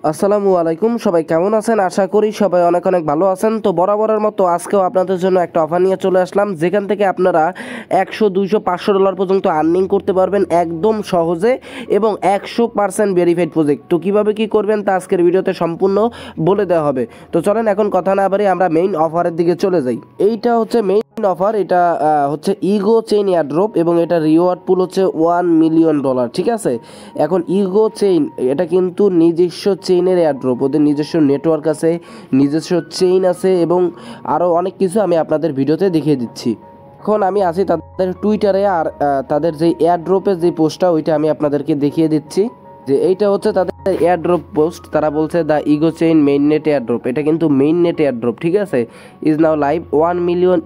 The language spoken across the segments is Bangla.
আসসালামু আলাইকুম, সবাই কেমন আছেন? আশা করি সবাই অনেক অনেক ভালো আছেন। তো বরাবরের মতো আজকেও আপনাদের জন্য একটা অফার নিয়ে চলে আসলাম, যেখান থেকে আপনারা 100, 200, 500 ডলার পর্যন্ত আর্নিং করতে পারবেন একদম সহজে এবং 100% ভেরিফাইড প্রজেক্ট। তো কীভাবে কী করবেন তা আজকের ভিডিওতে সম্পূর্ণ বলে দেওয়া হবে। তো চলেন এখন কথা না বাড়িয়ে আমরা মেইন অফারের দিকে চলে যাই। এইটা হচ্ছে মেইন অফার। এটা হচ্ছে ইগো চেইন এয়ারড্রপ এবং এটা রিওয়ার্ড পুল হচ্ছে $1 মিলিয়ন, ঠিক আছে। এখন ইগো চেইন এটা কিন্তু নিজস্ব চেইনের এয়ারড্রপ, ওদের নিজস্ব নেটওয়ার্ক আছে, নিজস্ব চেইন আছে এবং আরও অনেক কিছু আমি আপনাদের ভিডিওতে দেখিয়ে দিচ্ছি। এখন আমি আছি তাদের টুইটারে, আর তাদের যে এয়ারড্রপের যে পোস্টটা ওইটা আমি আপনাদেরকে দেখিয়ে দিচ্ছি। যে এইটা হচ্ছে তাদের এয়ারড্রপ পোস্ট। তারা বলছে the ego chain mainnet airdrop, এটা কিন্তু মেইন নেট এয়ারড্রপ, ঠিক আছে। Is now live $1 million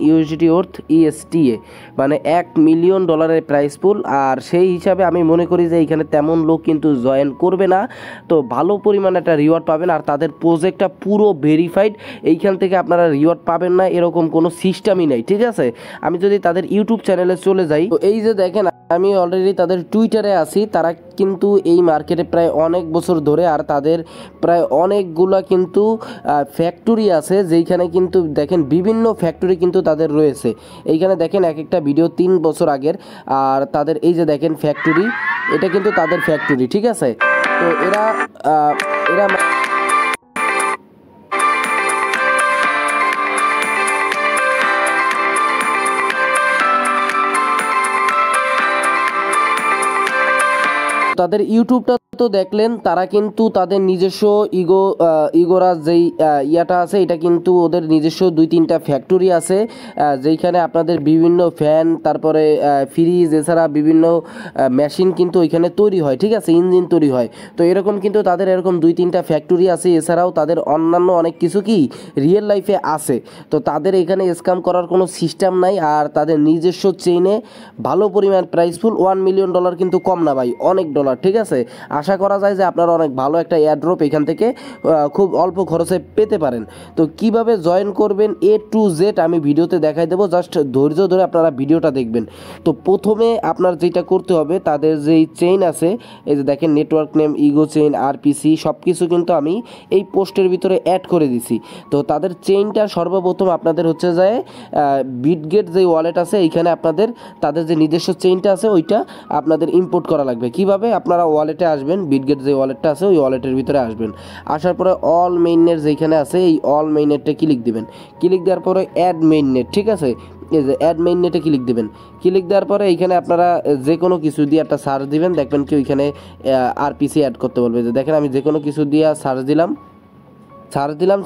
worth ইএসটিএ, মানে $1 মিলিয়ন প্রাইস পুল। আর সেই হিসাবে আমি মনে করি যে এইখানে তেমন লোক কিন্তু জয়েন করবে না, তো ভালো পরিমাণে একটা রিওয়ার্ড পাবেন। আর তাদের প্রজেক্টটা পুরো ভেরিফাইড, এইখান থেকে আপনারা রিওয়ার্ড পাবেন না এরকম কোনো সিস্টেমই নাই, ঠিক আছে। আমি যদি তাদের ইউটিউব চ্যানেলে চলে যাই, তো এই যে দেখেন আমি অলরেডি তাদের টুইটারে আছি। তারা কিন্তু এই মার্কেটে প্রায় অনেক বছর ধরে, আর তাদের প্রায় অনেকগুলা কিন্তু ফ্যাক্টরি আছে, যেইখানে কিন্তু দেখেন বিভিন্ন ফ্যাক্টরি কিন্তু তাদের রয়েছে। এইখানে দেখেন এক একটা ভিডিও 3 বছর আগের, আর তাদের এই যে দেখেন ফ্যাক্টরি, এটা কিন্তু তাদের ফ্যাক্টরি, ঠিক আছে। তো এরা এরা তাদের ইউটিউবটা তো দেখলেন। তারা কিন্তু তাদের নিজস্ব ইগোরা যেই ইয়াটা আছে, এটা কিন্তু ওদের নিজস্ব 2-3টা ফ্যাক্টরি আছে, যেইখানে আপনাদের বিভিন্ন ফ্যান, তারপরে ফ্রিজ, এছাড়া বিভিন্ন মেশিন কিন্তু ওইখানে তৈরি হয়, ঠিক আছে, ইঞ্জিন তৈরি হয়। তো এরকম কিন্তু তাদের এরকম 2-3টা ফ্যাক্টরি আছে। এছাড়াও তাদের অন্যান্য অনেক কিছু কি রিয়েল লাইফে আছে। তো তাদের এখানে স্ক্যাম করার কোনো সিস্টেম নাই, আর তাদের নিজস্ব চেইনে ভালো পরিমাণ প্রাইস ফুল। $1 মিলিয়ন কিন্তু কম না ভাই, অনেক ডলার, ঠিক আছে। আশা করা যায় যে আপনারা অনেক ভালো একটা এয়ারড্রপ এখান থেকে খুব অল্প খরচে পেতে পারেন। তো কিভাবে জয়েন করবেন A to Z আমি ভিডিওতে দেখাই দেবো, জাস্ট ধৈর্য ধরে আপনারা ভিডিওটা দেখবেন। তো প্রথমে আপনার যেটা করতে হবে, তাদের যেই চেইন আছে, এই যে দেখেন network name, ego chain, RPC, সব কিছু কিন্তু আমি এই পোস্টের ভিতরে অ্যাড করে দিছি। তো তাদের চেইনটা সর্বপ্রথম আপনাদের হচ্ছে যায় বিটগেট যে ওয়ালেট আছে, এইখানে আপনাদের তাদের যে নিজস্ব চেইনটা আছে ওইটা আপনাদের ইম্পোর্ট করা লাগবে। কিভাবে? আপনারা ওয়ালেটে আসবেন, বিটগেট যে ওয়ালেটটা আছে ওই ওয়ালেটের ভিতরে আসবেন। আসার পরে অল মেইননেট যেখানে আছে, এই অল মেইননেটে ক্লিক দিবেন। ক্লিক দেওয়ার পরে অ্যাড মেইননেট, ঠিক আছে, এই যে অ্যাড মেইননেটে ক্লিক দিবেন। ক্লিক দেওয়ার পরে এইখানে আপনারা যে কোনো কিছু দিয়ে একটা সার্চ দিবেন, দেখবেন কি ওইখানে আরপিসি অ্যাড করতে বলবে। যে দেখেন আমি যে কোনো কিছু দিয়ে সার্চ দিলাম,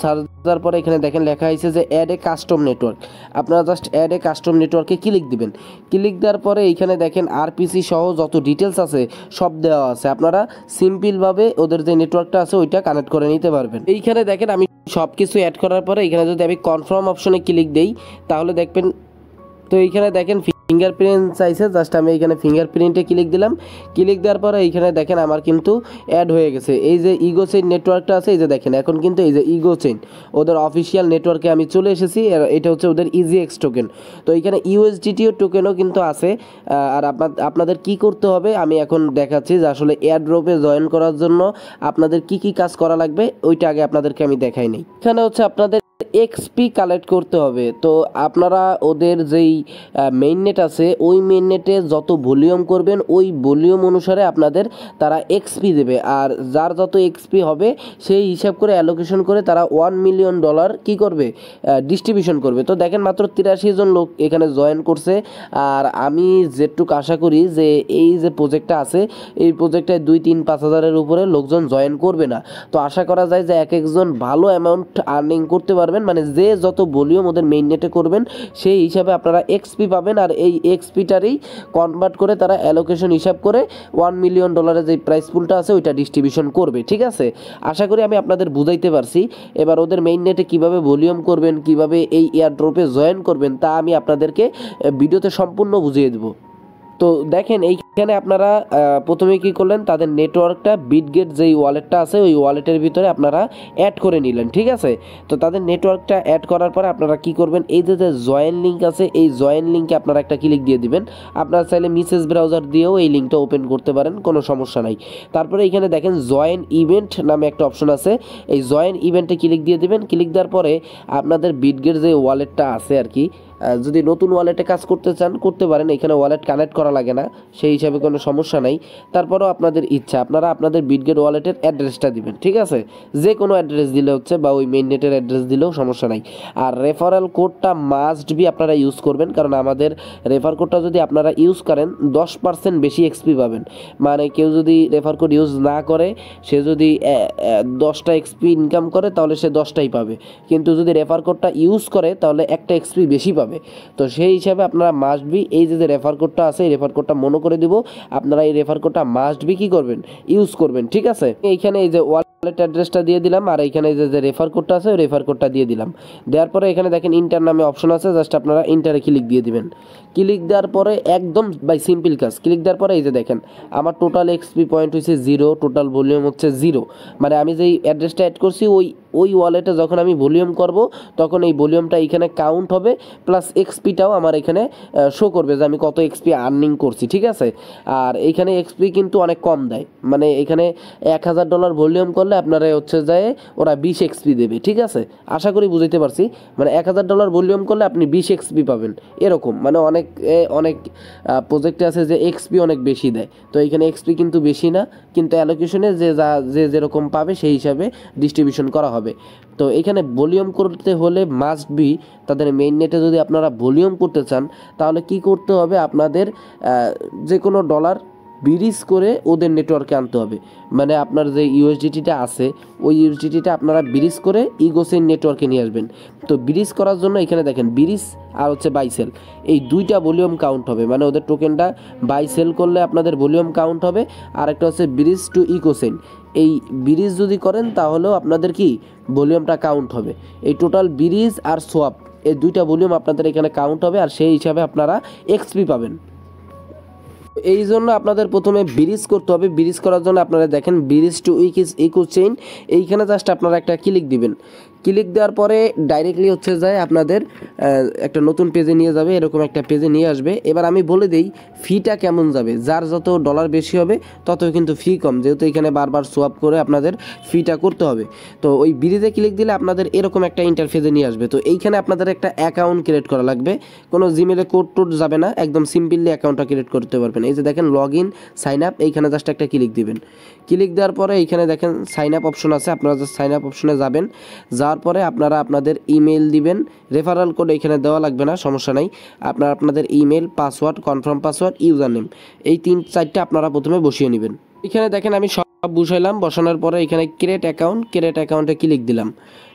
সার্চ দেওয়ার পরে এখানে দেখেন লেখা হয়েছে যে অ্যাড এ কাস্টম নেটওয়ার্ক। আপনারা জাস্ট অ্যাড এ কাস্টম নেটওয়ার্কে ক্লিক দিবেন। ক্লিক দেওয়ার পরে এইখানে দেখেন আরপিসি সহ যত ডিটেলস আছে সব দেওয়া আছে। আপনারা সিম্পলভাবে ওদের যে নেটওয়ার্কটা আছে ওইটা কানেক্ট করে নিতে পারবেন। এইখানে দেখেন আমি সব কিছু অ্যাড করার পরে এখানে যদি আমি কনফার্ম অপশনে ক্লিক দেই, তাহলে দেখবেন, তো এইখানে দেখেন ফিঙ্গারপ্রিন্ট চাইছে, জাস্ট আমি এখানে ফিঙ্গারপ্রিন্টে ক্লিক দিলাম। ক্লিক দেওয়ার পরে এইখানে দেখেন আমার কিন্তু অ্যাড হয়ে গেছে। এই যে ইগো চেইন নেটওয়ার্কটা আছে, এই যে দেখেন এখন কিন্তু এই যে ইগো চেইন ওদের অফিসিয়াল নেটওয়ার্কে আমি চলে এসেছি। এটা হচ্ছে ওদের ইজিএক্স টোকেন। তো এইখানে ইউএসডিটিও টোকেনও কিন্তু আছে। আর আপনাদের কি করতে হবে আমি এখন দেখাচ্ছি, যে আসলে এয়ারড্রপে জয়েন করার জন্য আপনাদের কি কি কাজ করা লাগবে ওইটা আগে আপনাদেরকে আমি দেখাই নেই। এখানে হচ্ছে আপনাদের এক্সপি কালেক্ট করতে হবে। তো আপনারা ওদের যেই মেইন নেট আছে ওই মেইন নেটে যত ভলিউম করবেন ওই ভলিউম অনুসারে আপনাদের তারা এক্সপি দেবে, আর যার যত এক্সপি হবে সেই হিসাব করে অ্যালোকেশন করে তারা $1 মিলিয়ন কি করবে, ডিস্ট্রিবিউশন করবে। তো দেখেন মাত্র 83 জন লোক এখানে জয়েন করছে। আর আমি যেটুকু আশা করি যে এই যে প্রজেক্টটা আছে এই প্রজেক্টটায় 2-3-5 হাজারের উপরে লোকজন জয়েন করবে না। তো আশা করা যায় যে এক একজন ভালো অ্যামাউন্ট আর্নিং করতে পারবেন, মানে যে যত ভলিউম ওদের মেইন নেটে করবেন সেই হিসাবে আপনারা এক্সপি পাবেন। আর এই এক্সপিটারই কনভার্ট করে তারা অ্যালোকেশন হিসাব করে $1 মিলিয়ন যে প্রাইস পুলটা আছে ওইটা ডিস্ট্রিবিউশন করবে, ঠিক আছে। আশা করি আমি আপনাদের বুঝাইতে পারছি। এবার ওদের মেইন নেটে কীভাবে ভলিউম করবেন, কিভাবে এই এয়ারড্রপে জয়েন করবেন তা আমি আপনাদেরকে ভিডিওতে সম্পূর্ণ বুঝিয়ে দেবো। তো দেখেন এইখানে আপনারা প্রথমে কি করলেন, তাদের নেটওয়ার্কটা বিটগেট যেই ওয়ালেটটা আছে ওই ওয়ালেটের ভিতরে আপনারা অ্যাড করে নিলেন, ঠিক আছে। তো তাদের নেটওয়ার্কটা অ্যাড করার পরে আপনারা কি করবেন, এই যে যে জয়েন লিঙ্ক আছে এই জয়েন লিঙ্কে আপনারা একটা ক্লিক দিয়ে দিবেন। আপনারা চাইলে মেসেজ ব্রাউজার দিয়েও এই লিঙ্কটা ওপেন করতে পারেন, কোনো সমস্যা নাই। তারপরে এখানে দেখেন জয়েন ইভেন্ট নামে একটা অপশন আছে, এই জয়েন ইভেন্টে ক্লিক দিয়ে দিবেন। ক্লিক দেওয়ার পরে আপনাদের বিটগেট যে ওয়ালেটটা আছে আর কি, যদি নতুন ওয়ালেটে কাজ করতে চান করতে পারেন, এখানে ওয়ালেট কানেক্ট করা লাগে না, সেই হিসাবে কোনো সমস্যা নাই। তারপরেও আপনাদের ইচ্ছা, আপনারা আপনাদের বিটগেট ওয়ালেটের অ্যাড্রেসটা দিবেন, ঠিক আছে। যে কোনো অ্যাড্রেস দিলে হচ্ছে, বা ওই মেইন নেটের অ্যাড্রেস দিলেও সমস্যা নাই। আর রেফারেল কোডটা মাস্ট বি আপনারা ইউজ করবেন, কারণ আমাদের রেফার কোডটা যদি আপনারা ইউজ করেন 10% বেশি এক্সপি পাবেন। মানে কেউ যদি রেফার কোড ইউজ না করে, সে যদি 10টা এক্সপি ইনকাম করে তাহলে সে 10টাই পাবে, কিন্তু যদি রেফার কোডটা ইউজ করে তাহলে একটা এক্সপি বেশি পাবে। তো সেই হিসাবে আপনারা মাস্ট বি এই যে রেফার কোডটা আছে এই রেফার কোডটা মনে করে দিব, আপনারা এই রেফার কোডটা মাস্ট বি কি করবেন, ইউজ করবেন, ঠিক আছে। এইখানে এই যে ওয়ালেট অ্যাড্রেসটা দিয়ে দিলাম, আর এইখানে যে রেফার কোডটা আছে ওই রেফার কোডটা দিয়ে দিলাম। দেওয়ার পরে এখানে দেখেন ইন্টার নামে অপশন আছে, জাস্ট আপনারা ইন্টারে ক্লিক দিয়ে দিবেন। ক্লিক দেওয়ার পরে একদম বাই সিম্পল কাজ, ক্লিক দেওয়ার পরে এই যে দেখেন আমার টোটাল এক্সপি পয়েন্ট হচ্ছে 0, টোটাল ভলিউম হচ্ছে 0। মানে আমি যেই অ্যাড্রেসটা অ্যাড করছি ওই ওয়ালেটে যখন আমি ভলিউম করব তখন এই ভলিউমটা এখানে কাউন্ট হবে, প্লাস এক্সপিটাও আমার এখানে শো করবে যে আমি কত এক্সপি আর্নিং করছি, ঠিক আছে। আর এইখানে এক্সপি কিন্তু অনেক কম দেয়, মানে এখানে $1000 ভলিউম করলে আপনারা হচ্ছে যায় ওরা 20 এক্সপি দেবে, ঠিক আছে। আশা করি বুঝতে পারছি, মানে $1000 ভলিউম করলে আপনি 20 এক্সপি পাবেন এরকম। মানে অনেক প্রজেক্টে আছে যে এক্সপি অনেক বেশি দেয়, তো এইখানে এক্সপি কিন্তু বেশি না, কিন্তু অ্যালোকেশনে যে যেরকম পাবে সেই হিসাবে ডিস্ট্রিবিউশন করা হবে। তো এখানে ভলিউম করতে হলে মাস্ট বি তাদের মেইন নেটে যদি আপনারা ভলিউম করতে চান তাহলে কি করতে হবে, আপনাদের যে কোনো ডলার ব্রিজ করে ওদের নেটওয়ার্কে আনতে হবে। মানে আপনার যে ইউএসডিটিটা আছে ওই ইউএসডিটিটা আপনারা ব্রিজ করে ইগোসেন নেটওয়ার্কে নিয়ে আসবেন। তো ব্রিজ করার জন্য এখানে দেখেন ব্রিজ আর হচ্ছে বাই সেল, এই দুইটা ভলিউম কাউন্ট হবে, মানে ওদের টোকেনটা বাই সেল করলে আপনাদের ভলিউম কাউন্ট হবে। আর একটা হচ্ছে ব্রিজ টু ইগোসেন, এই ব্রিজ যদি করেন তাহলেও আপনাদের কি ভলিউমটা কাউন্ট হবে। এই টোটাল ব্রিজ আর সোয়াপ এই দুইটা ভলিউম আপনাদের এখানে কাউন্ট হবে, আর সেই হিসাবে আপনারা এক্সপি পাবেন। এই জন্য আপনাদের প্রথমে ব্রিজ করতে হবে। ব্রিজ করার জন্য আপনারা দেখেন ব্রিজ টু ইকো চেইন, এইখানে জাস্ট আপনারা একটা ক্লিক দিবেন। ক্লিক দেওয়ার পরে ডাইরেক্টলি হচ্ছে যায় আপনাদের একটা নতুন পেজে নিয়ে যাবে, এরকম একটা পেজে নিয়ে আসবে। এবার আমি বলে দিই ফিটা কেমন যাবে, যার যত ডলার বেশি হবে তত কিন্তু ফি কম, যেহেতু এখানে বারবার সোয়াপ করে আপনাদের ফিটা করতে হবে। তো ওই ব্রিজে ক্লিক দিলে আপনাদের এরকম একটা ইন্টারফেসে নিয়ে আসবে। তো এইখানে আপনাদের একটা অ্যাকাউন্ট ক্রিয়েট করা লাগবে, কোনো জিমেলে কোড টোড যাবে না, একদম সিম্পলি অ্যাকাউন্টটা ক্রিয়েট করতে পারবেন। এই যে দেখেন লগ ইন সাইন আপ, এইখানে জাস্ট একটা ক্লিক দিবেন। ক্লিক দেওয়ার পরে এইখানে দেখেন সাইন আপ অপশন আছে, আপনারা জাস্ট সাইন আপ অপশনে যাবেন। যাওয়ার পরে আপনারা আপনাদের ইমেল দিবেন, রেফারাল কোড এখানে দেওয়া লাগবে না, সমস্যা নাই। আপনারা আপনাদের email, password, confirm password, user name, এই 3-4টা আপনারা প্রথমে বসিয়ে নেবেন। এখানে দেখেন আমি সব বসাইলাম, বসানোর পরে এখানে ক্রিয়েট অ্যাকাউন্টে ক্লিক দিলাম।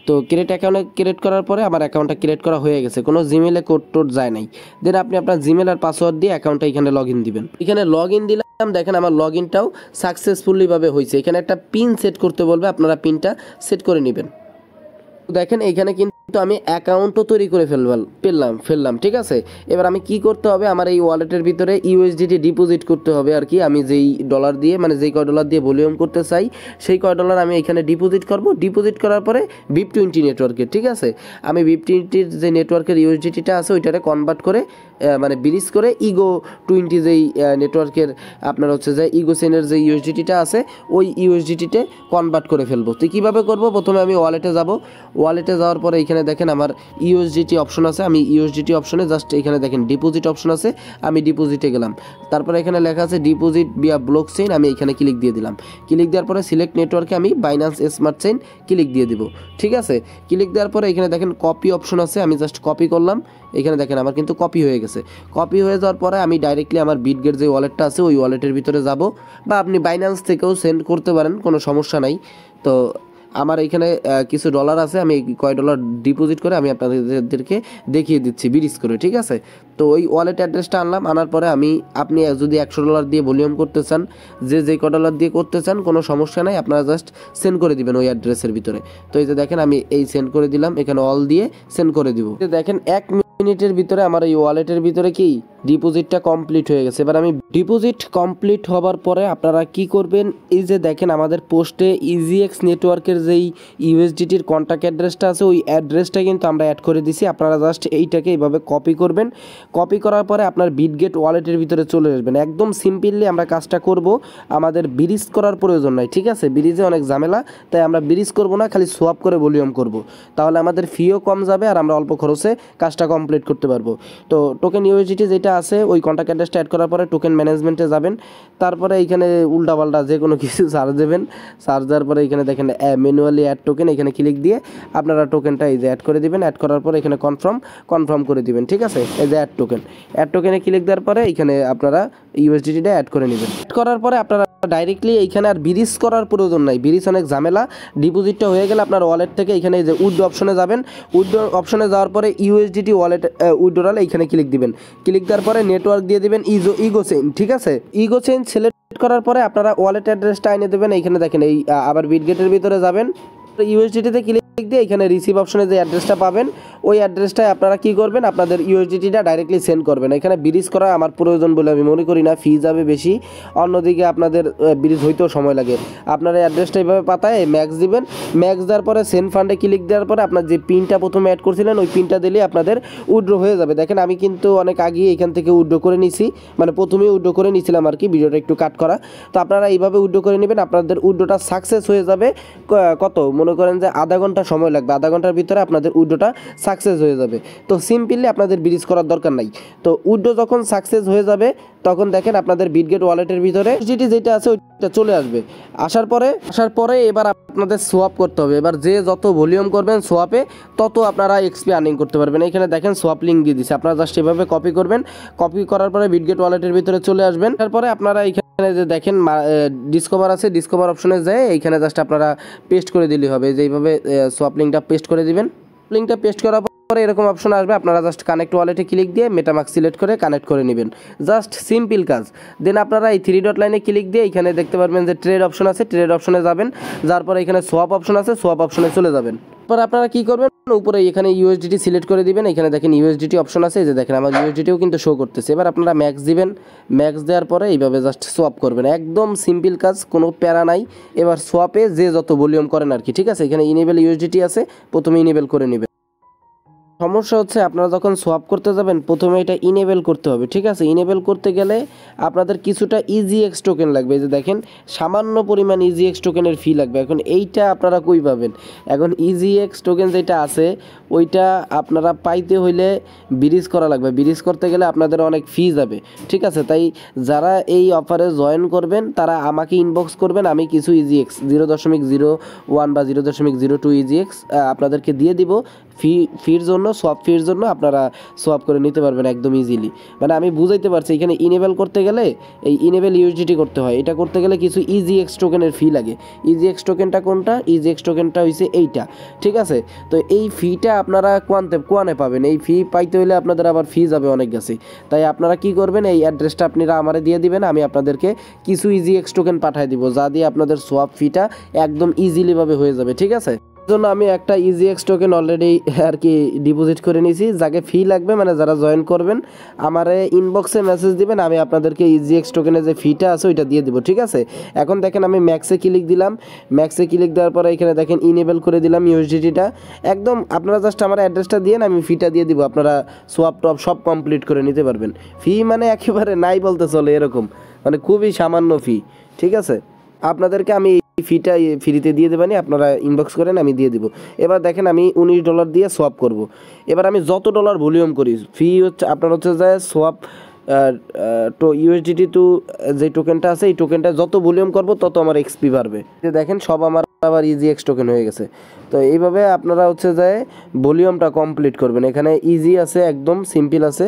তো অ্যাকাউন্টে ক্রিয়েট করার পরে আমার অ্যাকাউন্টটা ক্রিয়েট করা হয়ে গেছে, কোনো জিমেলে কোড টোড যায় নাই। দেন আপনি আপনার জিমেল আর পাসওয়ার্ড দিয়ে অ্যাকাউন্টটা এখানে লগ ইন দিবেন। এখানে লগ ইন দিলাম, দেখেন আমার লগ ইনটাও সাকসেসফুলি ভাবে হয়েছে। এখানে একটা পিন সেট করতে বলবে, আপনারা পিনটা সেট করে নেবেন। দেখেন এইখানে কিন্তু আমি অ্যাকাউন্টও তৈরি করে ফেললাম, ঠিক আছে। এবার আমি কি করতে হবে, আমার এই ওয়ালেটের ভিতরে ইউএসডিটি ডিপোজিট করতে হবে আর কি। আমি যেই ডলার দিয়ে, মানে যেই কয় ডলার দিয়ে ভলিউম করতে চাই সেই কয় ডলার আমি এখানে ডিপোজিট করব। ডিপোজিট করার পরে VIP20 নেটওয়ার্কের, ঠিক আছে, আমি VIP20 যে নেটওয়ার্কের ইউএসডিটিটা আছে ওইটারে কনভার্ট করে মানে ব্রিজ করে ইগো20 যেই নেটওয়ার্কের আপনার হচ্ছে যে ইগোসেনের যে ইউএসডিটিটা আছে ওই ইউএসডিটিতে কনভার্ট করে ফেলবো। তো কীভাবে করব, প্রথমে আমি ওয়ালেটে যাব। ওয়ালেটে যাওয়ার পরে এখানে দেখেন আমার ইউএসডিটি অপশন আছে, আমি ইউএসডিটি অপশনে জাস্ট এখানে দেখেন ডিপোজিট অপশন আছে, আমি ডিপোজিটে গেলাম। তারপরে এখানে লেখা আছে ডিপোজিট বিয়া ব্লকচেইন, আমি এখানে ক্লিক দিয়ে দিলাম। ক্লিক দেওয়ার পরে সিলেক্ট নেটওয়ার্কে আমি বাইন্যান্স স্মার্ট চেইন ক্লিক দিয়ে দিব, ঠিক আছে। ক্লিক দেওয়ার পরে এখানে দেখেন কপি অপশন আছে, আমি জাস্ট কপি করলাম। এখানে দেখেন আমার কিন্তু কপি হয়ে গেছে। কপি হয়ে যাওয়ার পরে আমি ডাইরেক্টলি আমার বিটগেট যে ওয়ালেটটা আছে ওই ওয়ালেটের ভিতরে যাব, বা আপনি বাইন্যান্স থেকেও সেন্ড করতে পারেন, কোনো সমস্যা নাই। তো আমার এখানে কিছু ডলার আছে, আমি কয় ডলার ডিপোজিট করে আমি আপনাদেরকে দেখিয়ে দিচ্ছি ব্রিজ করে, ঠিক আছে। তো ওই ওয়ালেট অ্যাড্রেসটা আনলাম, আনার পরে আপনি যদি $100 দিয়ে ভলিউম করতে চান, যে কয় ডলার দিয়ে করতে চান কোনো সমস্যা নাই, আপনারা জাস্ট সেন্ড করে দিবেন ওই অ্যাড্রেসের ভিতরে। তো এই যে দেখেন আমি এই সেন্ড করে দিলাম, এখানে অল দিয়ে সেন্ড করে দিব। দেখেন 1 মিনিটের ভিতরে আমার এই ওয়ালেটের ভিতরে কি ডিপোজিটটা কমপ্লিট হয়ে গেছে। এবার আমি ডিপোজিট কমপ্লিট হবার পরে আপনারা কি করবেন, এই যে দেখেন আমাদের পোস্টে ইজিএক্স নেটওয়ার্কের যেই ইউএসডিটির কন্ট্যাক্ট অ্যাড্রেসটা আছে ওই অ্যাড্রেসটা কিন্তু আমরা অ্যাড করে দিছি। আপনারা জাস্ট এইটাকে এইভাবে কপি করবেন, কপি করার পরে আপনার বিটগেট ওয়ালেটের ভিতরে চলে আসবেন। একদম সিম্পলি আমরা কাজটা করব, আমাদের ব্রিজ করার প্রয়োজন নাই, ঠিক আছে? ব্রিজে অনেক ঝামেলা, তাই আমরা ব্রিজ করব না, খালি সোয়াপ করে ভলিউম করব। তাহলে আমাদের ফিও কম যাবে আর আমরা অল্প খরচে কাজটা কমপ্লিট করতে পারবো। তো টোকেন ইউএসডিটি যেটা আছে ওই কন্ট্যাক্ট অ্যাড্রেসটা অ্যাড করার পরে টোকেন ম্যানেজমেন্টে যাবেন, তারপরে এইখানে উল্টাপাল্টা যে কোনো কিছু সার্চ দেবেন, সার্চ দেওয়ার পরে এখানে দেখেন ম্যানুয়ালি অ্যাড টোকেন, এখানে ক্লিক দিয়ে আপনারা টোকেনটা এই যে অ্যাড করে দিবেন। অ্যাড করার পরে এখানে কনফার্ম করে দিবেন, ঠিক আছে? এই যে অ্যাড টোকেনে ক্লিক দেওয়ার পরে এখানে আপনারা ইউএসডিটিটা অ্যাড করে নেবেন। অ্যাড করার পরে আপনারা ডাইরেক্টলি এইখানে আর ব্রিজ করার প্রয়োজন নাই, ব্রিজ অনেক ঝামেলা। ডিপোজিটটা হয়ে গেলে আপনার ওয়ালেট থেকে এখানে যে উইথড্র অপশনে যাবেন, উইথড্র অপশনে যাওয়ার পরে ইউএসডিটি ওয়ালেট উইথড্রল এইখানে ক্লিক দিবেন। ক্লিক দেওয়ার পরে নেটওয়ার্ক দিয়ে দিবেন ইগো চেইন, ঠিক আছে? ইগো চেইন সিলেক্ট করার পরে আপনারা ওয়ালেট অ্যাড্রেসটা এনে দেবেন। এইখানে দেখেন এই আবার বিটগেটের ভিতরে যাবেন, ইউএসডিটিতে ক্লিক দিয়ে এখানে রিসিভ অপশনে যে অ্যাড্রেসটা পাবেন ওই অ্যাড্রেসটায় আপনারা কি করবেন, আপনাদের ইউএসডিটিটা ডাইরেক্টলি সেন্ড করবেন। এখানে ব্রিজ করা আমার প্রয়োজন বলে আমি মনে করি না, ফি যাবে বেশি, অন্যদিকে আপনাদের ব্রিজ হইতেও সময় লাগে। আপনারা অ্যাড্রেসটা এইভাবে পাতায় ম্যাক্স দিবেন, ম্যাক্স দেওয়ার পরে সেন্ড ফান্ডে ক্লিক দেওয়ার পরে আপনার যে পিনটা প্রথমে অ্যাড করছিলেন ওই পিনটা দিলে আপনাদের উইথড্র হয়ে যাবে। দেখেন আমি কিন্তু অনেক আগে এখান থেকে উইথড্র করে নিছি, মানে প্রথমেই উইথড্র করে নিয়েছিলাম আর কি, ভিডিওটা একটু কাট করা। তো আপনারা এইভাবে উইথড্র করে নেবেন, আপনাদের উইথড্রটা সাকসেস হয়ে যাবে। কত মনে করেন যে আধা ঘন্টা সময় লাগবে, আধা ঘন্টার ভিতরে আপনাদের উইথড্রটা সাকসেস হয়ে যাবে। তো সিম্পলি আপনাদের ব্রিজ করার দরকার নাই। তো উইথড্র যখন সাকসেস হয়ে যাবে তখন দেখেন আপনাদের বিটগেট ওয়ালেটের ভিতরে ইউএসডিটি যেটা আছে ওইটা চলে আসবে। আসার পরে এবার আপনাদের সোয়াপ করতে হবে। এবার যে যত ভলিউম করবেন সোয়াপে তত আপনারা এক্সপি আর্নিং করতে পারবেন। এখানে দেখেন সোয়াপ লিঙ্ক দিয়ে দিচ্ছে, আপনারা জাস্ট এভাবে কপি করবেন, কপি করার পরে বিটগেট ওয়ালেটের ভিতরে চলে আসবেন। তারপরে আপনারা এখানে যে দেখেন ডিসকভার আছে, ডিসকভার অপশনে যায় এইখানে জাস্ট আপনারা পেস্ট করে দিলেই হবে। যেইভাবে সোয়াপ লিঙ্কটা পেস্ট করে দিবেন, লিঙ্কটা পেস্ট করার পরে এরকম অপশন আসবে, আপনারা জাস্ট কানেক্ট ওয়ালেটে ক্লিক দিয়ে মেটামাস্ক সিলেক্ট করে কানেক্ট করে নেবেন। জাস্ট সিম্পল কাজ। দেন আপনারা এই 3 ডট লাইনে ক্লিক দিয়ে এখানে দেখতে পারবেন যে ট্রেড অপশন আছে, ট্রেড অপশনে যাবেন, যার পরে এখানে সোয়াপ অপশন আছে, সোয়াপ অপশনে চলে যাবেন। তারপর আপনারা কি করবেন, উপরে এখানে ইউএসডিটি সিলেক্ট করে দিবেন। এখানে দেখেন ইউএসডিটি অপশন আছে, এই যে দেখেন আমার ইউএসডিটিও কিন্তু শো করতেছে। এবার আপনারা ম্যাক্স দিবেন, ম্যাক্স দেওয়ার পরে এইভাবে জাস্ট সোয়াপ করবেন। একদম সিম্পল কাজ, কোনো প্যারা নাই। এবার সোয়াপে যে যত ভলিউম করেন আর কি, ঠিক আছে? এখানে ইনেবল ইউএসডিটি আছে, প্রথমে ইনেবল করে নেবেন। সমস্যা হচ্ছে আপনারা যখন সোয়াপ করতে যাবেন প্রথমে এটা ইনেবল করতে হবে, ঠিক আছে? ইনেবল করতে গেলে আপনাদের কিছুটা ইজিএক্স টোকেন লাগবে। এই যে দেখেন সামান্য পরিমাণ ইজিএক্স টোকেনের ফি লাগবে। এখন এইটা আপনারা কই পাবেন? এখন ইজিএক্স টোকেন যেটা আছে ওইটা আপনারা পাইতে হইলে ব্রিজ করা লাগবে। ব্রিজ করতে গেলে আপনাদের অনেক ফি যাবে, ঠিক আছে? তাই যারা এই অফারে জয়েন করবেন তারা আমাকে ইনবক্স করবেন, আমি কিছু ইজিএক্স 0.01 বা 0.02 ইজিএক্স আপনাদেরকে দিয়ে দিব ফির জন্য, সোয়াপ ফির জন্য। আপনারা সোয়াপ করে নিতে পারবেন একদম ইজিলি। মানে আমি বুঝাইতে পারছি, এখানে ইনেবল করতে গেলে এই ইনেবল ইউএসডিটি করতে হয়, এটা করতে গেলে কিছু ইজিএক্স টোকেনের ফি লাগে। ইজিএক্স টোকেনটা কোনটা? ইজিএক্স টোকেনটা হইছে এইটা, ঠিক আছে? তো এই ফিটা আপনারা কোয়ানে পাবেন? এই ফি পাইতে হলে আপনাদের আবার ফি যাবে অনেক গেছে। তাই আপনারা কি করবেন, এই অ্যাড্রেসটা আপনারা আমারে দিয়ে দিবেন, আমি আপনাদেরকে কিছু ইজিএক্স টোকেন পাঠিয়ে দিব, যা দিয়ে আপনাদের সোয়াপ ফিটা একদম ইজিলিভাবে হয়ে যাবে, ঠিক আছে? জন্য আমি একটা ইজিএক্স টোকেন অলরেডি আর কি ডিপোজিট করে নিয়েছি। যাকে ফি লাগবে মানে যারা জয়েন করবেন আমারে ইনবক্সে মেসেজ দিবেন, আমি আপনাদেরকে ইজিএক্স টোকেনের যে ফিটা আছে ওইটা দিয়ে দিব, ঠিক আছে? এখন দেখেন আমি ম্যাক্সে ক্লিক দিলাম, ম্যাক্সে ক্লিক দেওয়ার পরে এখানে দেখেন ইনেবল করে দিলাম ইউএসডিটিটা। একদম আপনারা জাস্ট আমার অ্যাড্রেসটা দিয়ে আমি ফিটা দিয়ে দিব, আপনারা সোয়াপ টপ সব কমপ্লিট করে নিতে পারবেন। ফি মানে একেবারে নাই বলতে চলে, এরকম মানে খুবই সামান্য ফি, ঠিক আছে? আপনাদেরকে আমি ফিটা ফ্রিতে দিয়ে দেবানি, আপনারা ইনবক্স করেন, আমি দিয়ে দিব। এবার দেখেন আমি $19 দিয়ে সোয়াপ করব। এবার আমি যত ডলার ভলিউম করি ফি হচ্ছে আপনার হচ্ছে যে সোয়াপ তো ইউএসডিটি টু যে টোকেনটা আছে এই টোকেনটা যত ভলিউম করব তত আমার এক্সপি বাড়বে। যে দেখেন সব আমার আবার ইজিএক্স টোকেন হয়ে গেছে। তো এইভাবে আপনারা হচ্ছে যে ভলিউমটা কমপ্লিট করবেন। এখানে ইজি আছে, একদম সিম্পল আছে,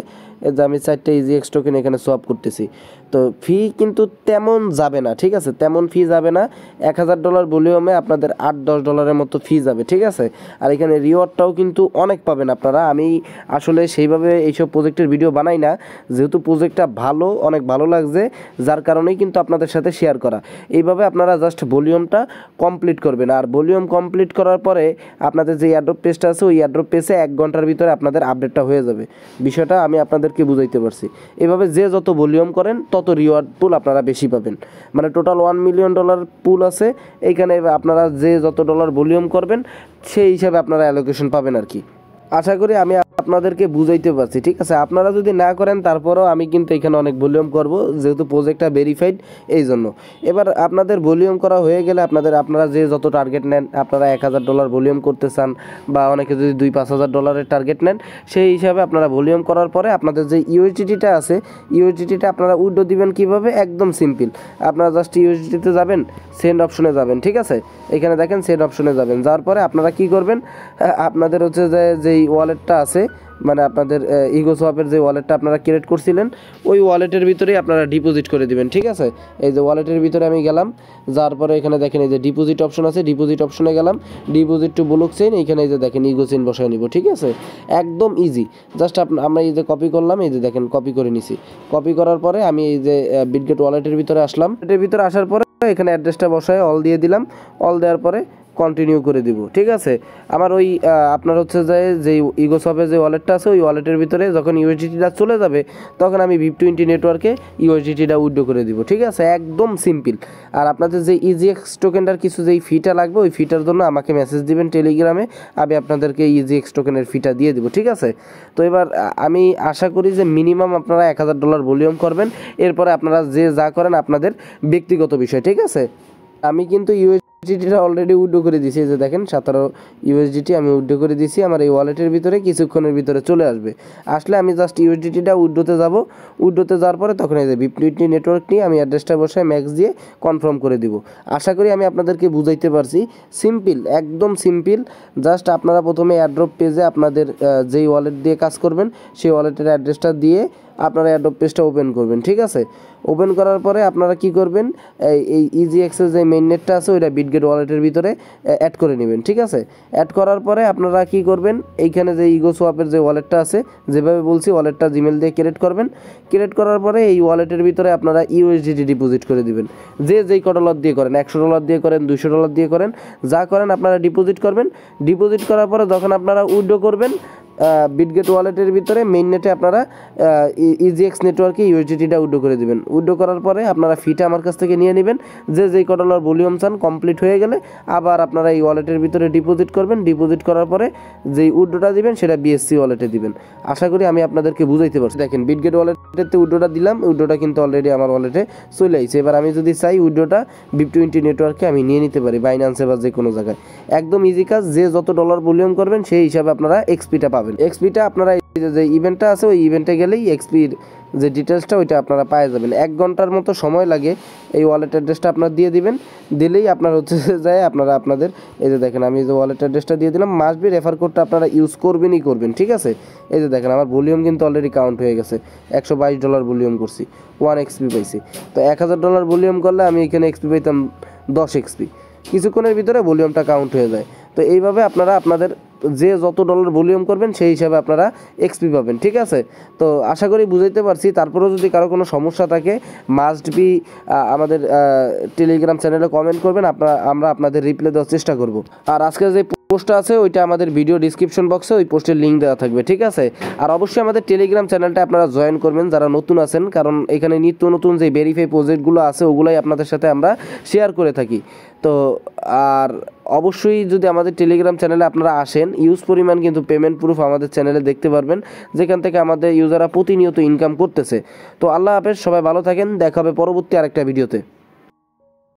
যে আমি 4টা ইজিএক্স টোকেন এখানে সোয়াপ করতেছি। তো ফি কিন্তু তেমন যাবে না, ঠিক আছে? তেমন ফি যাবে না। $1000 ভলিউমে আপনাদের $8-10 মতো ফি যাবে, ঠিক আছে? আর এখানে রিওয়ার্ডটাও কিন্তু অনেক পাবেন আপনারা। আমি আসলে সেইভাবে এইসব প্রজেক্টের ভিডিও বানাই না, যেহেতু প্রজেক্টটা ভালো, অনেক ভালো লাগছে, যার কারণেই কিন্তু আপনাদের সাথে শেয়ার করা। এইভাবে আপনারা জাস্ট ভলিউমটা কমপ্লিট করবেন। আর ভলিউম কমপ্লিট করার পরে আপনাদের যে এয়ারড্রপ পেজটা আছে ওই এয়ারড্রপ পেজে 1 ঘন্টার ভিতরে আপনাদের আপডেটটা হয়ে যাবে। বিষয়টা আমি আপনাদের আপনাদেরকে বুঝাইতে পারছি। এভাবে যে যত ভলিউম করেন তত রিওয়ার্ড পুল আপনারা বেশি পাবেন। মানে টোটাল $1 মিলিয়ন পুল আছে, এইখানে আপনারা যে যত ডলার ভলিউম করবেন সেই হিসাবে আপনারা অ্যালোকেশন পাবেন আর কি। আশা করি আমি আপনাদেরকে বুঝাইতে পারছি, ঠিক আছে। আপনারা যদি না করেন তারপরেও আমি কিন্তু এখানে অনেক ভলিউম করব, যেহেতু প্রজেক্টটা ভেরিফাইড এই জন্য। এবার আপনাদের ভলিউম করা হয়ে গেলে আপনারা যে যত টার্গেট নেন, আপনারা $1000 ভলিউম করতে চান বা অনেকে যদি $2-5,000 টার্গেট নেন, সেই হিসাবে আপনারা ভলিউম করার পরে আপনাদের যে ইউএসডিটিটা আছে, ইউএসডিটিটা আপনারা উইথড্র দিবেন কীভাবে, একদম সিম্পল। আপনারা জাস্ট ইউএসডিটিতে যাবেন, সেন্ড অপশনে যাবেন, ঠিক আছে। এখানে দেখেন সেন্ড অপশনে যাবেন, যাওয়ার পরে আপনারা কি করবেন, আপনাদের হচ্ছে যেই ওয়ালেটটা আছে, মানে আপনাদের ইগোসোয়াপের যে ওয়ালেটটা আপনারা ক্রিয়েট করছিলেন, ওই ওয়ালেটের ভিতরেই আপনারা ডিপোজিট করে দিবেন, ঠিক আছে। এই যে ওয়ালেটের ভিতরে আমি গেলাম, যাওয়ার পরে এখানে দেখেন এই যে ডিপোজিট অপশন আছে, ডিপোজিট অপশনে গেলাম, ডিপোজিট টু ব্লক চেইন, এইখানে এই যে দেখেন ইগো চেইন বসায় নিব, ঠিক আছে। একদম ইজি, জাস্ট আমরা এই যে কপি করলাম, এই যে দেখেন কপি করে নিছি। কপি করার পরে আমি এই যে বিটগেট ওয়ালেটের ভিতরে আসলাম, এর ভিতরে আসার পরে এখানে অ্যাড্রেসটা বসায় অল দিয়ে দিলাম, অল দেওয়ার পরে কন্টিনিউ করে দিব, ঠিক আছে। আমার ওই আপনার হচ্ছে যে ইগোসপে যে ওয়ালেটটা আছে, ওই ওয়ালেটের ভিতরে যখন ইউএসডিটিটা চলে যাবে তখন আমি VIP20 নেটওয়ার্কে ইউএসডিটিটা উইথড্র করে দিব, ঠিক আছে। একদম সিম্পল। আর আপনাদের যে ইজিএক্স টোকেনটার কিছু যেই ফিটা লাগবে, ওই ফিটার জন্য আমাকে মেসেজ দিবেন টেলিগ্রামে, আমি আপনাদেরকে ইজিএক্স টোকেনের ফিটা দিয়ে দিব, ঠিক আছে। তো এবার আমি আশা করি যে মিনিমাম আপনারা $1000 ভলিউম করবেন, এরপরে আপনারা যে যা করেন আপনাদের ব্যক্তিগত বিষয়, ঠিক আছে। আমি কিন্তু ইউএসডিটিটা অলরেডি উইথড্র করে দিয়েছি, যে দেখেন 17 ইউএসডিটি আমি উইথড্র করে দিয়েছি। আমার এই ওয়ালেটের ভিতরে কিছুক্ষণের ভিতরে চলে আসবে। আসলে আমি জাস্ট ইউএসডিটিটা উইথড্রোতে যাব, উইথড্রোতে যাওয়ার পরে তখন এই যে VIP20 নেটওয়ার্ক নিয়ে আমি অ্যাড্রেসটা বসায় ম্যাক্স দিয়ে কনফার্ম করে দিব। আশা করি আমি আপনাদেরকে বুঝাইতে পারছি। সিম্পল, একদম সিম্পল। জাস্ট আপনারা প্রথমে এয়ারড্রপ পেজে আপনাদের যেই ওয়ালেট দিয়ে কাজ করবেন সেই ওয়ালেটের অ্যাড্রেসটা দিয়ে আপনারা এয়ারড্রপ পেজটা ওপেন করবেন, ঠিক আছে। ওপেন করার পরে আপনারা কি করবেন, এই ইজিএক্সের যে মেইন নেটটা আছে ওইটা বিটগেট ওয়ালেটের ভিতরে অ্যাড করে নেবেন, ঠিক আছে। অ্যাড করার পরে আপনারা কি করবেন, এইখানে যে ইগোসোয়াপের যে ওয়ালেটটা আছে, যেভাবে বলছি ওয়ালেটটা জিমেল দিয়ে ক্রিয়েট করবেন। ক্রিয়েট করার পরে এই ওয়ালেটের ভিতরে আপনারা ইউএসডিটি ডিপোজিট করে দিবেন, যেই $1 দিয়ে করেন, $100 দিয়ে করেন, $200 দিয়ে করেন, যা করেন আপনারা ডিপোজিট করবেন। ডিপোজিট করার পরে যখন আপনারা উইথড্র করবেন বিটগেট ওয়ালেটের ভিতরে মেইন নেটে আপনারা ইজিএক্স নেটওয়ার্কে ইউএসডিটিটা উইথড্র করে দিবেন। উইথড্র করার পরে আপনারা ফিটা আমার কাছ থেকে নিয়ে নেবেন, যেই $1 ভলিউম চান কমপ্লিট হয়ে গেলে আবার আপনারা এই ওয়ালেটের ভিতরে ডিপোজিট করবেন। ডিপোজিট করার পরে যেই উইথড্রটা দিবেন সেটা বিএসসি ওয়ালেটে দিবেন। আশা করি আমি আপনাদেরকে বুঝাইতে পারছি। দেখেন বিটগেট ওয়ালেটেতে উইথড্রটা দিলাম, উইথড্রটা কিন্তু অলরেডি আমার ওয়ালেটে চলে আসছে। এবার আমি যদি চাই উইথড্রটা VIP20 নেটওয়ার্কে আমি নিয়ে নিতে পারি, বাইন্যান্সে বা যে কোনো জায়গায়। একদম ইজি কাজ, যে যত ডলার ভলিউম করবেন সেই হিসাবে আপনারা এক্সপিটা পাবেন। এক্সপিটা আপনারা যে ইভেন্টটা আছে ওই ইভেন্টে গেলেই এক্সপির যে ডিটেলসটা ওইটা আপনারা পেয়ে যাবেন। 1 ঘন্টার মতো সময় লাগে। এই ওয়ালেট অ্যাড্রেসটা আপনারা দিয়ে দিবেন, দিলেই আপনার হচ্ছে যায় আপনারা আপনাদের এই যে দেখেন আমি যে ওয়ালেট অ্যাড্রেসটা দিয়ে দিলাম, মাস্ট বি রেফার কোডটা আপনারা ইউজ করবেনই করবেন, ঠিক আছে। এই যে দেখেন আমার ভলিউম কিন্তু অলরেডি কাউন্ট হয়ে গেছে, $122 ভলিউম করছি, 1 XP পাইছি। তো $1000 ভলিউম করলে আমি এখানে XP পাইতাম 10 XP। কিছুক্ষণের ভিতরে ভলিউমটা কাউন্ট হয়ে যায়। তো এইভাবে আপনারা আপনাদের যে যত ডলার ভলিউম করবেন সেই হিসাবে আপনারা এক্সপি পাবেন, ঠিক আছে। তো আশা করি বুঝাইতে পারছি। তারপরেও যদি কারো কোনো সমস্যা থাকে মাস্ট বি আমাদের টেলিগ্রাম চ্যানেলে কমেন্ট করবেন, আমরা আপনাদের রিপ্লাই দেওয়ার চেষ্টা করব। আর আজকে যে পোস্টটা আছে ওইটা আমাদের ভিডিও ডিসক্রিপশন বক্সে ওই পোস্টের লিঙ্ক দেওয়া থাকবে, ঠিক আছে। আর অবশ্যই আমাদের টেলিগ্রাম চ্যানেলটা আপনারা জয়েন করবেন যারা নতুন আছেন, কারণ এখানে নিত্য নতুন যে ভেরিফাই প্রজেক্টগুলো আছে ওগুলাই আপনাদের সাথে আমরা শেয়ার করে থাকি। তো আর অবশ্যই যদি আমাদের টেলিগ্রাম চ্যানেলে আপনারা আসেন, ইউজ পরিমাণ কিন্তু পেমেন্ট প্রুফ আমাদের চ্যানেলে দেখতে পারবেন, যেখান থেকে আমাদের ইউজাররা প্রতিনিয়ত ইনকাম করতেছে। তো আল্লাহ হাফেজ, সবাই ভালো থাকেন, দেখা হবে পরবর্তী আরেকটা ভিডিওতে।